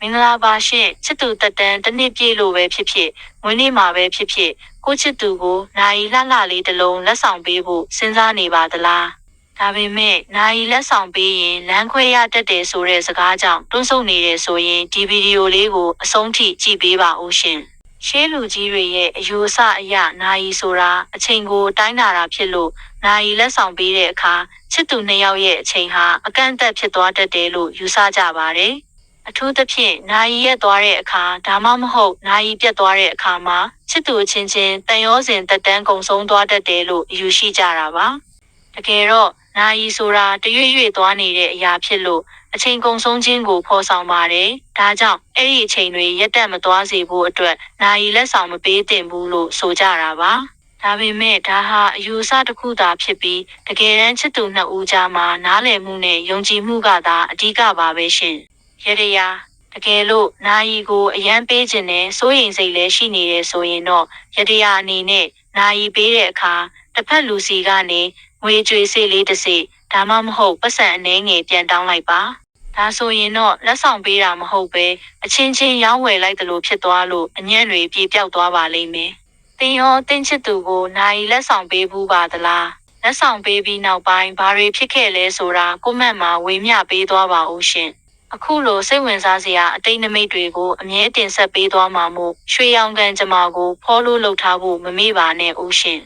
င်္ဂလာပါရှင်ချစ်သူတက်တန်းတစ်နှစ်ပြည့်လို့ပဲဖြစ်ဖြစ်မွေးနေ့မှာပဲဖြစ်ဖြစ်ကိုချစ်သူကိုနိုင်လှလှလေးတစ်လုံးလက်ဆောင်ပေးဖို့စဉ်းစားနေပါသလားဒါပေမဲ့နိုင်လက်ဆောင်ပေးရင်လမ်းခွဲရတတ်တယ်ဆိုတဲ့စကားကြောင့်တွန်းဆုတ်နေတယ်ဆိုရင်ဒီဗီဒီယိုလေးကိုအဆုံးထိကြည့်ပေးပါဦးရှင်ရှေးလူကြီးတွေရဲ့အယူအဆအရနိုင်ဆိုတာအချိန်ကိုတိုင်းတာဖြစ်လို့နိုင်လက်ဆောင်ပေးတဲ့အခါချစ်သူနှစ်ယောက်ရဲ့အချိန်ဟာအကန့်အသတ်ဖြစ်သွားတတ်တယ်လို့ယူဆကြပါတယ်အထူးသဖြင့်နိုင်ရက်သွားတဲ့အခါဒါမှမဟုတ်နိုင်ပြတ်သွားတဲ့အခါမှာချစ်သူအချင်းချင်းတန်ရောစဉ်တက်တန်းကုံဆုံးသွားတတ်တယ်လို့ယူရှိကြတာပါတကယ်တော့နိုင်ဆိုတာတရွေ့ရွေ့သွားနေတဲ့အရာဖြစ်လို့အချိန်ကုံဆုံးခြင်းကိုဖော်ဆောင်ပါတယ်ဒါကြောင့်အဲ့ဒီအချိန်တွေရက်တက်မသွားစေဖို့အတွက်နိုင်လက်ဆောင်မပေးသင့်ဘူးလို့ဆိုကြတာပါဒါပေမဲ့ဒါဟာအယူအဆတစ်ခုသာဖြစ်ပြီးတကယ်တမ်းချစ်သူနှစ်ဦးကြားမှာနားလည်မှုနဲ့ယုံကြည်မှုကသာအဓိကပါပဲရှင်ရတရာတကယ်လို့နိုင်ကိုအရန်ပေးခြင်းနဲ့စိုးရိမ်စိတ်လည်းရှိနေတယ်ဆိုရင်တော့ရတရာအနေနဲ့နိုင်ပေးတဲ့အခါတစ်ဖက်လူစီကနေငွေကြွေစေးလေးတစ်စေဒါမှမဟုတ်ပတ်စံအနှဲငယ်ပြန်တောင်းလိုက်ပါဒါဆိုရင်တော့လက်ဆောင်ပေးတာမဟုတ်ပဲအချင်းချင်းရောင်းဝယ်လိုက်တယ်လို့ဖြစ်သွားလို့အညံ့တွေပြေပြောက်သွားပါလိမ့်မယ်တင်ရောတင်ချစ်သူကိုနိုင်လက်ဆောင်ပေးဘူးပါသလားလက်ဆောင်ပေးပြီးနောက်ပိုင်းဘာတွေဖြစ်ခဲ့လဲဆိုတာကိုမန့်မှာဝေမျှပေးသွားပါဦးရှင်အခုလိုစိတ်ဝင်စားစရာအတိတ်နမိတ်တွေကိုအမြဲတင်ဆက်ပေးသွားမှာမို့ရွှေရောင်ကန်ကြမာကို follow လုပ်ထားဖို့မမေ့ပါနဲ့ဦးရှင်